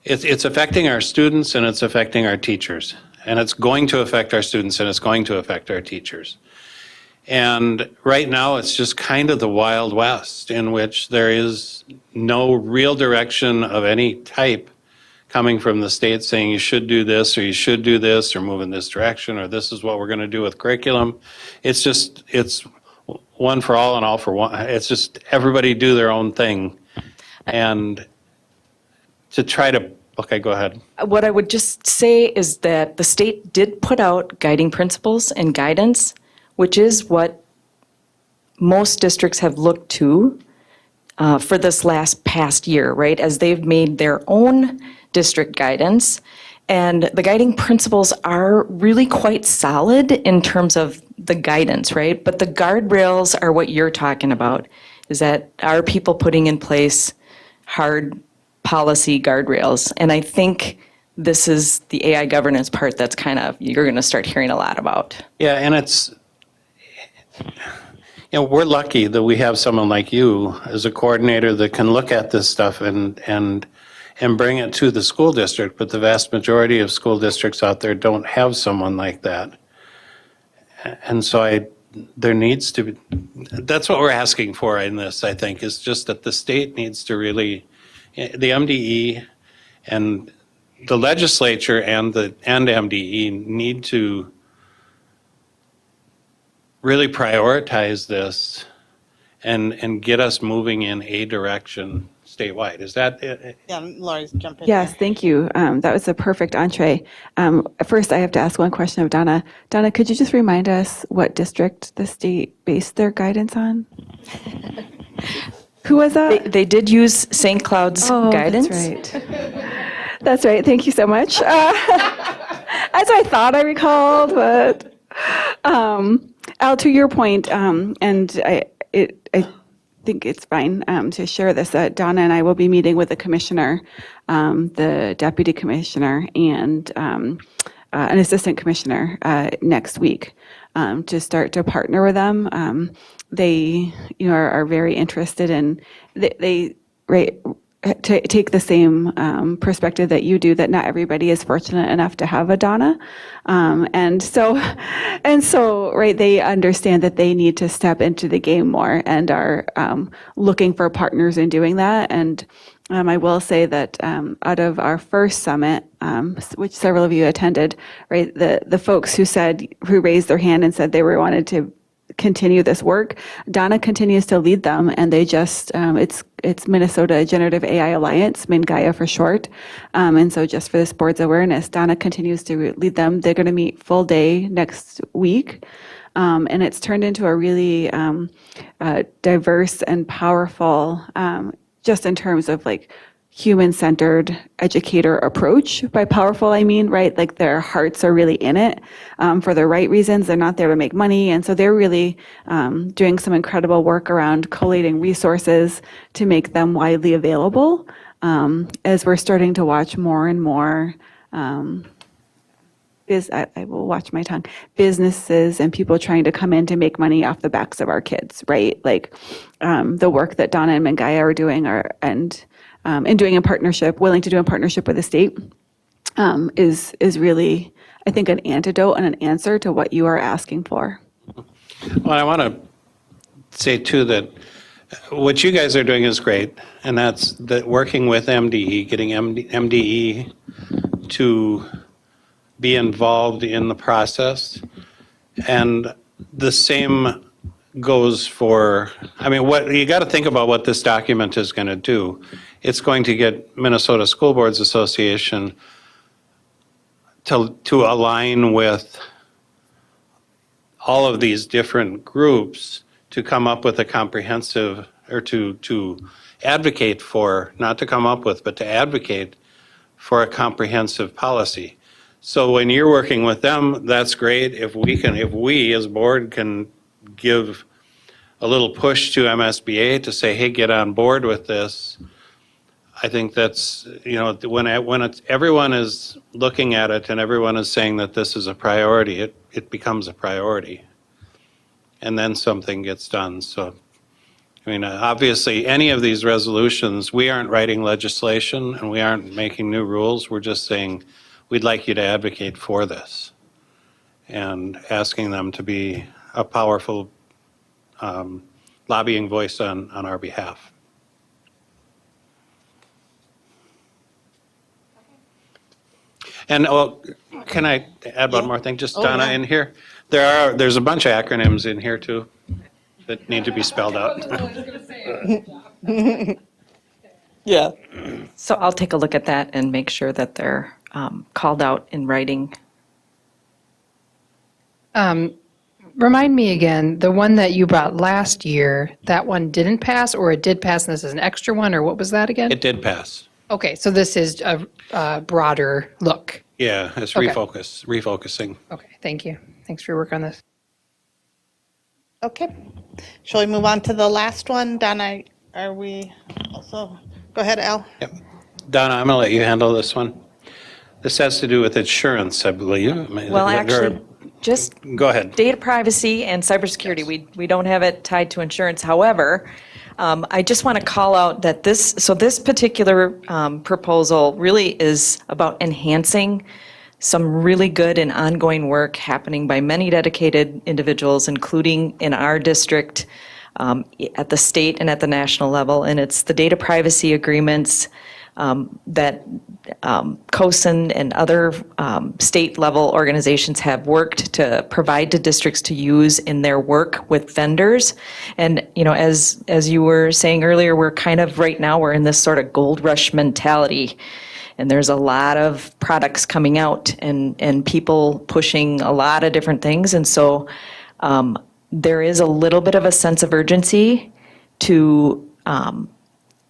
It's affecting our students and it's affecting our teachers. And it's going to affect our students and it's going to affect our teachers. And right now, it's just kind of the Wild West in which there is no real direction of any type coming from the state saying you should do this or you should do this or move in this direction or this is what we're going to do with curriculum. It's one for all and all for one. It's just everybody do their own thing. And to try to, okay, go ahead. What I would just say is that the state did put out guiding principles and guidance, which is what most districts have looked to for this past year, right? As they've made their own district guidance. And the guiding principles are really quite solid in terms of the guidance, right? But the guardrails are what you're talking about, is that are people putting in place hard policy guardrails? And I think this is the AI governance part that's kind of, you're going to start hearing a lot about. Yeah, and it's, we're lucky that we have someone like you as a coordinator that can look at this stuff and bring it to the school district, but the vast majority of school districts out there don't have someone like that. And so there needs to be, that's what we're asking for in this, I think, is just that the state needs to really, the MDE and the legislature and MDE need to really prioritize this and get us moving in a direction statewide. Is that it? Yeah, Lori's jumping in. Yes, thank you. That was a perfect entree. First, I have to ask one question of Donna. Donna, could you just remind us what district the state based their guidance on? Who was that? They did use St. Cloud's guidance. That's right. That's right. Thank you so much. As I thought I recalled, but Al, to your point, and I think it's fine to share this, that Donna and I will be meeting with the commissioner, the deputy commissioner, and an assistant commissioner next week to start to partner with them. They, are very interested in, they take the same perspective that you do, that not everybody is fortunate enough to have a Donna. And so, right, they understand that they need to step into the game more and are looking for partners in doing that. And I will say that out of our first summit, which several of you attended, right, the folks who raised their hand and said they wanted to continue this work, Donna continues to lead them, and they just, it's Minnesota Generative AI Alliance, MinGaia for short. And so just for this board's awareness, Donna continues to lead them. They're going to meet full day next week. And it's turned into a really diverse and powerful, just in terms of like human-centered educator approach. By powerful, I mean, right, like their hearts are really in it for the right reasons. They're not there to make money. And so they're really doing some incredible work around collating resources to make them widely available as we're starting to watch more and more I will watch my tongue, businesses and people trying to come in to make money off the backs of our kids, right? Like the work that Donna and MinGaia are doing and doing in partnership, willing to do in partnership with the state, is really, I think, an antidote and an answer to what you are asking for. Well, I want to say too that what you guys are doing is great, and that's that working with MDE, getting MDE to be involved in the process. And the same goes for, I mean, what you got to think about what this document is going to do. It's going to get Minnesota School Boards Association to align with all of these different groups to come up with a comprehensive, or to advocate for, not to come up with, but to advocate for a comprehensive policy. So when you're working with them, that's great. If we as board can give a little push to MSBA to say, hey, get on board with this, I think that's, when everyone is looking at it and everyone is saying that this is a priority, it becomes a priority. And then something gets done. So, I mean, obviously, any of these resolutions, we aren't writing legislation and we aren't making new rules. We're just saying, we'd like you to advocate for this and asking them to be a powerful lobbying voice on our behalf. And can I add one more thing? Just Donna, in here, there's a bunch of acronyms in here too that need to be spelled out. Yeah. So I'll take a look at that and make sure that they're called out in writing. Remind me again, the one that you brought last year, that one didn't pass, or it did pass and this is an extra one, or what was that again? It did pass. Okay, so this is a broader look. Yeah, it's Okay. refocusing. Okay, thank you. Thanks for your work on this. Okay. Shall we move on to the last one? Donna, are we also, go ahead, Al. Yep. Donna, I'm going to let you handle this one. This has to do with insurance, I believe. Well, actually, just Go ahead. data privacy and cybersecurity. We don't have it tied to insurance. However, I just want to call out that this particular proposal really is about enhancing some really good and ongoing work happening by many dedicated individuals, including in our district, at the state and at the national level. And it's the data privacy agreements that COSN and other state-level organizations have worked to provide to districts to use in their work with vendors. And, as you were saying earlier, we're kind of, right now, we're in this sort of gold rush mentality. And there's a lot of products coming out and people pushing a lot of different things. And so there is a little bit of a sense of urgency to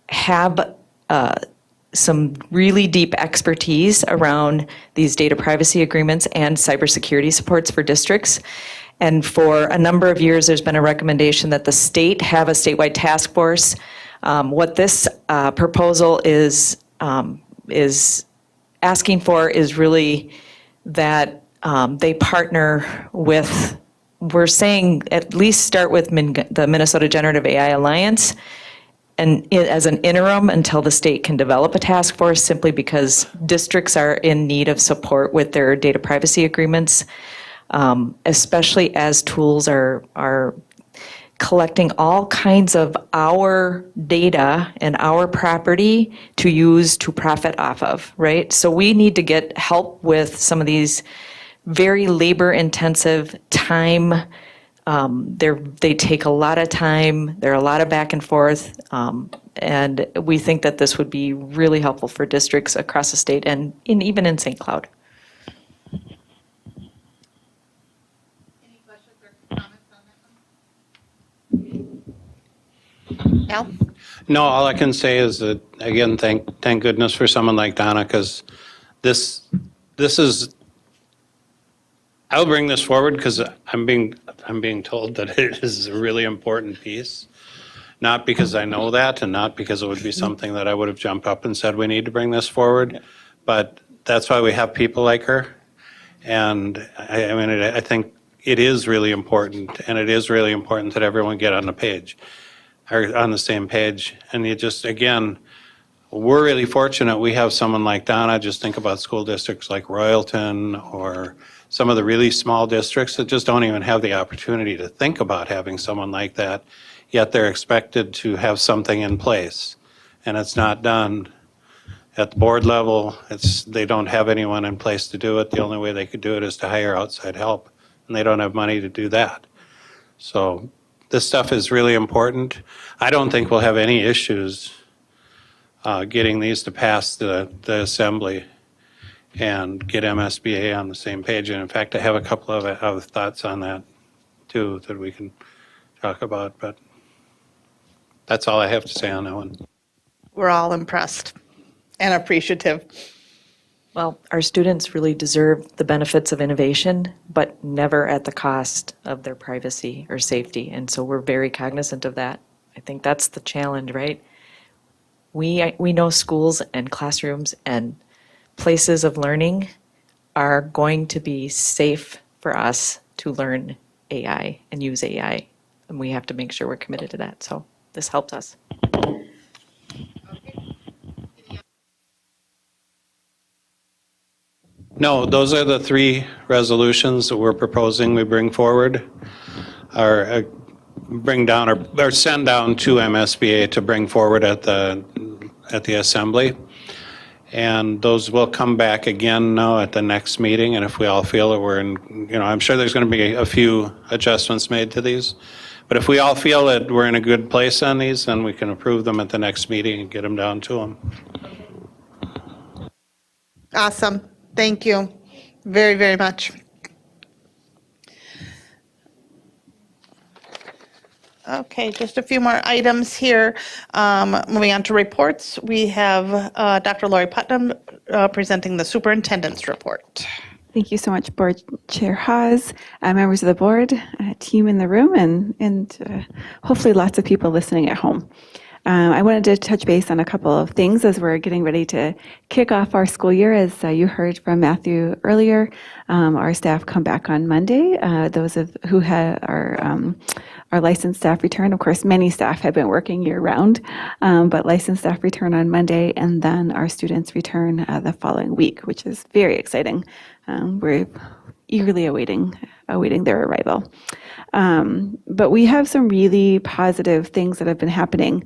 have some really deep expertise around these data privacy agreements and cybersecurity supports for districts. And for a number of years, there's been a recommendation that the state have a statewide task force. What this proposal is asking for is really that they partner with, we're saying at least start with the Minnesota Generative AI Alliance, and as an interim until the state can develop a task force, simply because districts are in need of support with their data privacy agreements, especially as tools are collecting all kinds of our data and our property to use to profit off of, right? So we need to get help with some of these very labor-intensive time. They take a lot of time. There are a lot of back and forth, and we think that this would be really helpful for districts across the state and even in St. Cloud. Any questions or comments on that one? Al? No, all I can say is that, again, thank goodness for someone like Donna, because this is, I'll bring this forward because I'm being told that it is a really important piece. Not because I know that, and not because it would be something that I would have jumped up and said we need to bring this forward, but that's why we have people like her. And I mean, I think it is really important, and it is really important that everyone get on the page, or on the same page. And you just, again, we're really fortunate we have someone like Donna. Just think about school districts like Royalton or some of the really small districts that just don't even have the opportunity to think about having someone like that, yet they're expected to have something in place. And it's not done at the board level. They don't have anyone in place to do it. The only way they could do it is to hire outside help, and they don't have money to do that. So this stuff is really important. I don't think we'll have any issues getting these to pass the assembly and get MSBA on the same page. And in fact, I have a couple of thoughts on that too that we can talk about, but that's all I have to say on that one. We're all impressed and appreciative. Well, our students really deserve the benefits of innovation, but never at the cost of their privacy or safety. And so we're very cognizant of that. I think that's the challenge, right? We know schools and classrooms and places of learning are going to be safe for us to learn AI and use AI. And we have to make sure we're committed to that. So this helps us. No, those are the three resolutions that we're proposing we bring forward, or bring down or send down to MSBA to bring forward at the assembly. And those will come back again now at the next meeting. And if we all feel that we're in, I'm sure there's going to be a few adjustments made to these. But if we all feel that we're in a good place on these, then we can approve them at the next meeting and get them down to them. Awesome. Thank you very, very much. Okay, just a few more items here. Moving on to reports, we have Dr. Lori Putnam presenting the superintendent's report. Thank you so much, Board Chair Haas, members of the board, team in the room, and hopefully lots of people listening at home. I wanted to touch base on a couple of things as we're getting ready to kick off our school year. As you heard from Matthew earlier, our staff come back on Monday. Those who had our licensed staff return. Of course, many staff have been working year-round, but licensed staff return on Monday, and then our students return the following week, which is very exciting. We're eagerly awaiting their arrival. But we have some really positive things that have been happening.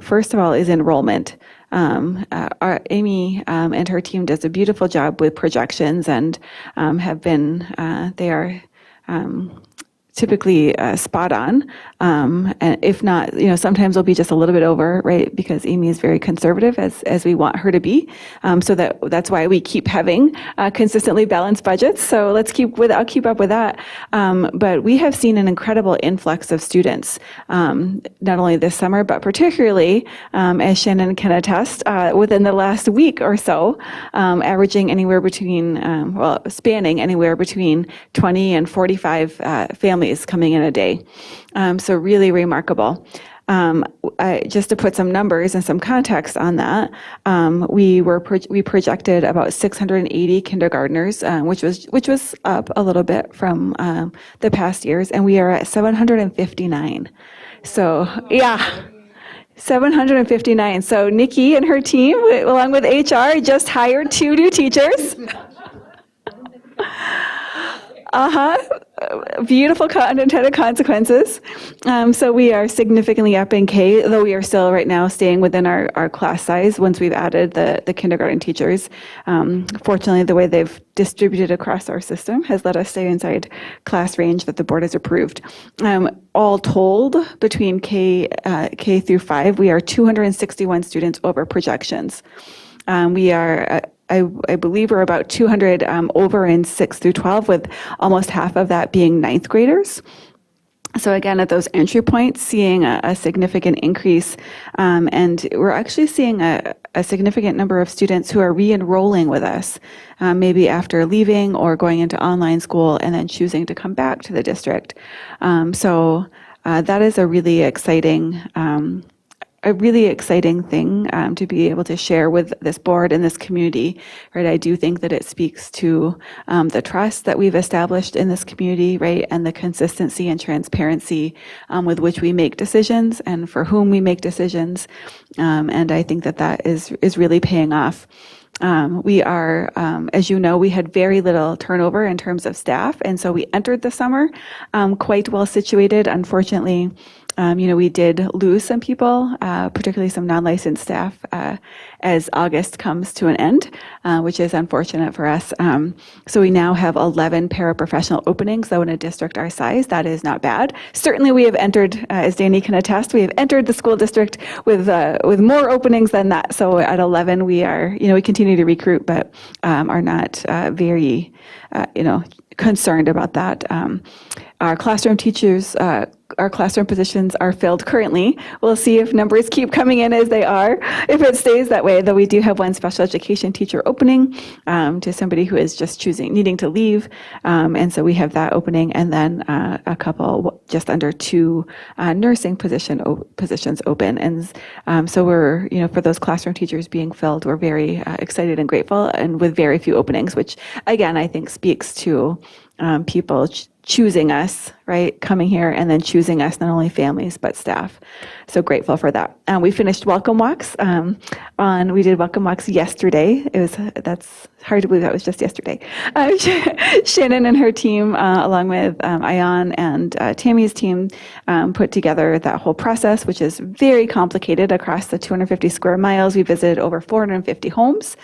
First of all is enrollment. Our Amy and her team does a beautiful job with projections and have been, they are typically spot on. And if not, sometimes we'll be just a little bit over, right? Because Amy is very conservative as we want her to be. So that's why we keep having consistently balanced budgets. So I'll keep up with that. But we have seen an incredible influx of students, not only this summer, but particularly, as Shannon can attest, within the last week or so, averaging anywhere between, spanning anywhere between 20 and 45 families coming in a day. So really remarkable. Just to put some numbers and some context on that, we projected about 680 kindergartners, which was up a little bit from the past years, and we are at 759. So yeah. 759. So Nikki and her team, along with HR, just hired 2 new teachers. Beautiful unintended consequences. So we are significantly up in K, though we are still right now staying within our class size once we've added the kindergarten teachers. Fortunately, the way they've distributed across our system has let us stay inside class range that the board has approved. All told, between K through 5, we are 261 students over projections. We are I believe we're about 200 over in 6 through 12, with almost half of that being ninth graders. So again, at those entry points, seeing a significant increase, and we're actually seeing a significant number of students who are re-enrolling with us, maybe after leaving or going into online school and then choosing to come back to the district. So that is a really exciting thing to be able to share with this board and this community, right? I do think that it speaks to the trust that we've established in this community, right? And the consistency and transparency with which we make decisions and for whom we make decisions. And I think that is really paying off. We are, as you know, we had very little turnover in terms of staff. And so we entered the summer quite well situated. Unfortunately, we did lose some people, particularly some non-licensed staff, as August comes to an end, which is unfortunate for us. So we now have 11 paraprofessional openings, though in a district our size, that is not bad. Certainly we have entered, as Danny can attest, we have entered the school district with more openings than that. So at 11, we are, we continue to recruit, but are not very, concerned about that. Our classroom teachers, our classroom positions are filled currently. We'll see if numbers keep coming in as they are, if it stays that way, though we do have one special education teacher opening to somebody who is just needing to leave. And so we have that opening, and then a couple, just under 2 nursing positions open. And so we're, for those classroom teachers being filled, we're very excited and grateful, and with very few openings, which again, I think speaks to people choosing us, right? Coming here and then choosing us, not only families, but staff. So grateful for that. We finished welcome walks we did welcome walks yesterday. That's hard to believe that was just yesterday. Shannon and her team, along with Ayan and Tammy's team, put together that whole process, which is very complicated across the 250 square miles. We visited over 450 homes.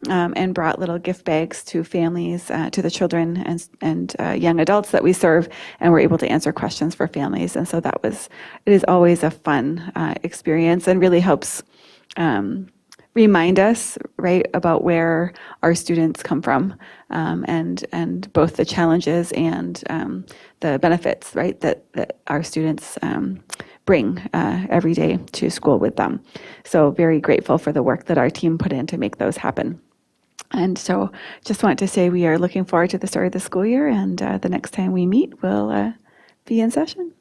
And brought little gift bags to families, to the children and young adults that we serve, and we're able to answer questions for families. And so it is always a fun experience, and really helps remind us, right, about where our students come from, and both the challenges and the benefits, right, that our students bring every day to school with them. So very grateful for the work that our team put in to make those happen. And so just want to say we are looking forward to the start of the school year, and the next time we meet, we'll be in session.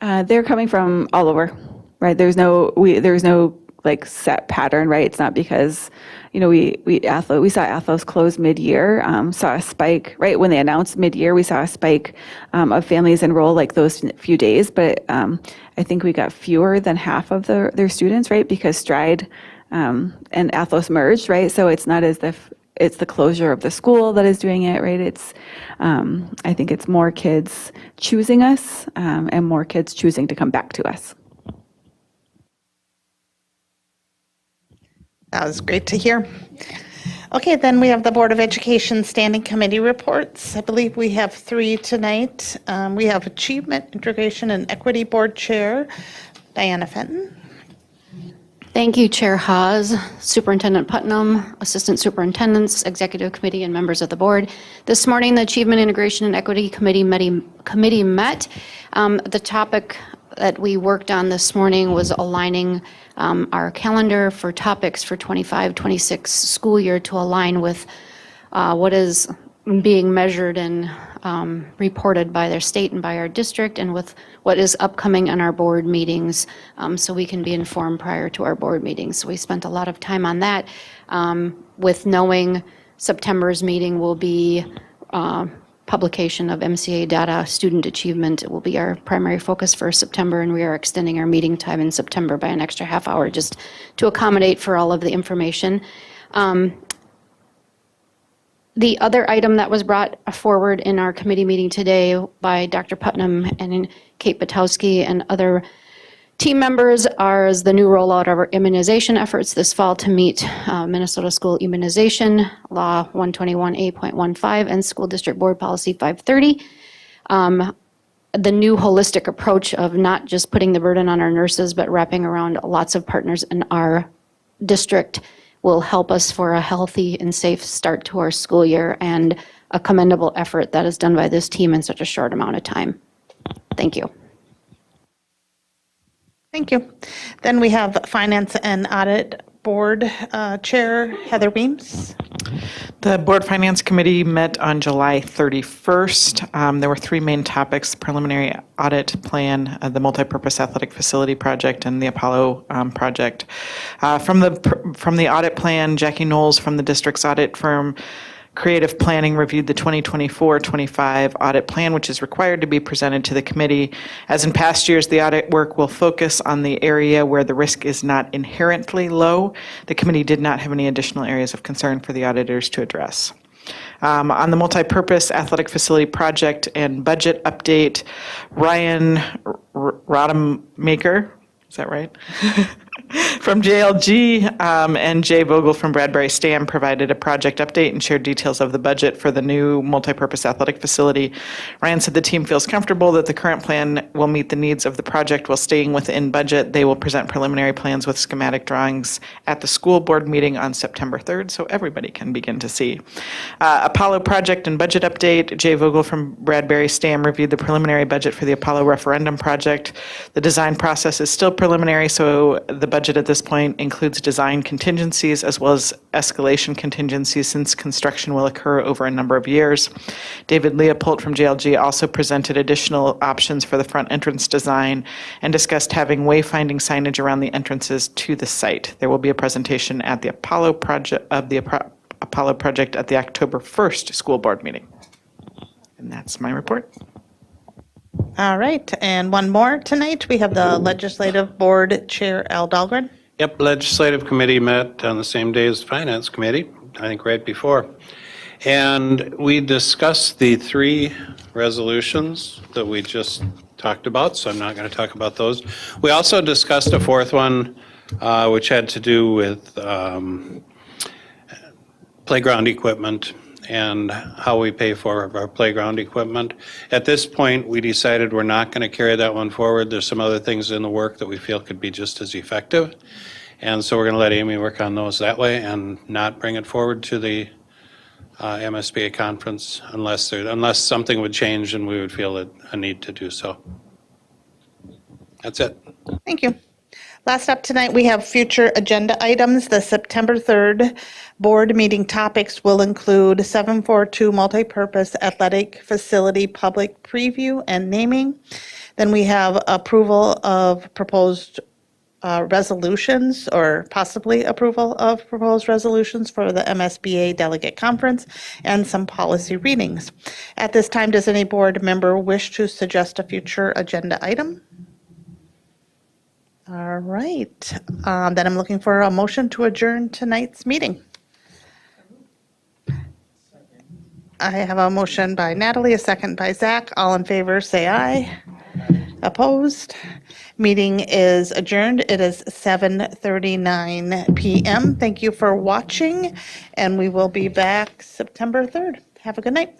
They're coming from all over, right? There's no like set pattern, right? It's not because, we saw Athlos close mid-year, saw a spike, right? When they announced mid-year, we saw a spike of families enroll like those few days, but I think we got fewer than half of their students, right? Because Stride and Athlos merged, right? So it's not as if it's the closure of the school that is doing it, right? It's, I think it's more kids choosing us and more kids choosing to come back to us. That was great to hear. Okay, then we have the Board of Education Standing Committee reports. I believe we have 3 tonight. We have Achievement, Integration, and Equity Board Chair, Diana Fenton. Thank you, Chair Haas, Superintendent Putnam, Assistant Superintendents, Executive Committee, and members of the board. This morning, the Achievement, Integration, and Equity Committee met. The topic that we worked on this morning was aligning our calendar for topics for 25-26 school year to align with what is being measured and reported by their state and by our district, and with what is upcoming in our board meetings, so we can be informed prior to our board meetings. So we spent a lot of time on that, with knowing September's meeting will be publication of MCA data, student achievement. It will be our primary focus for September, and we are extending our meeting time in September by an extra half hour just to accommodate for all of the information. The other item that was brought forward in our committee meeting today by Dr. Putnam and Kate Batowski and other team members is the new rollout of our immunization efforts this fall to meet Minnesota School Immunization Law 121A.15 and School District Board Policy 530. The new holistic approach of not just putting the burden on our nurses, but wrapping around lots of partners in our district will help us for a healthy and safe start to our school year, and a commendable effort that is done by this team in such a short amount of time. Thank you. Thank you. Then we have Finance and Audit Board Chair Heather Weems. The Board Finance Committee met on July 31st. There were 3 main topics: preliminary audit plan, the multipurpose athletic facility project, and the Apollo project. From the audit plan, Jackie Knowles from the district's audit firm Creative Planning reviewed the 2024-25 audit plan, which is required to be presented to the committee. As in past years, the audit work will focus on the area where the risk is not inherently low. The committee did not have any additional areas of concern for the auditors to address. On the multipurpose athletic facility project and budget update, Ryan Rodemaker, is that right? From JLG and Jay Vogel from Bradbury STAM provided a project update and shared details of the budget for the new multipurpose athletic facility. Ryan said the team feels comfortable that the current plan will meet the needs of the project while staying within budget. They will present preliminary plans with schematic drawings at the school board meeting on September 3rd, so everybody can begin to see. Apollo project and budget update. Jay Vogel from Bradbury STAM reviewed the preliminary budget for the Apollo referendum project. The design process is still preliminary, so the budget at this point includes design contingencies as well as escalation contingencies, since construction will occur over a number of years. David Leopold from JLG also presented additional options for the front entrance design and discussed having wayfinding signage around the entrances to the site. There will be a presentation at the Apollo project at the October 1st school board meeting. And that's my report. All right, and one more tonight. We have the Legislative Board Chair Al Dahlgren. Yep, Legislative Committee met on the same day as Finance Committee, I think right before. And we discussed the 3 resolutions that we just talked about, so I'm not going to talk about those. We also discussed a 4th one, which had to do with playground equipment and how we pay for our playground equipment. At this point, we decided we're not going to carry that one forward. There's some other things in the work that we feel could be just as effective. And so we're going to let Amy work on those that way and not bring it forward to the MSBA conference unless something would change and we would feel a need to do so. That's it. Thank you. Last up tonight, we have future agenda items. The September 3rd board meeting topics will include 742 multipurpose athletic facility public preview and naming. Then we have approval of proposed resolutions, or possibly approval of proposed resolutions for the MSBA delegate conference, and some policy readings. At this time, does any board member wish to suggest a future agenda item? All right, then I'm looking for a motion to adjourn tonight's meeting. I have a motion by Natalie, a second by Zach. All in favor, say aye. Opposed? Meeting is adjourned. It is 7:39 PM. Thank you for watching, and we will be back September 3rd. Have a good night.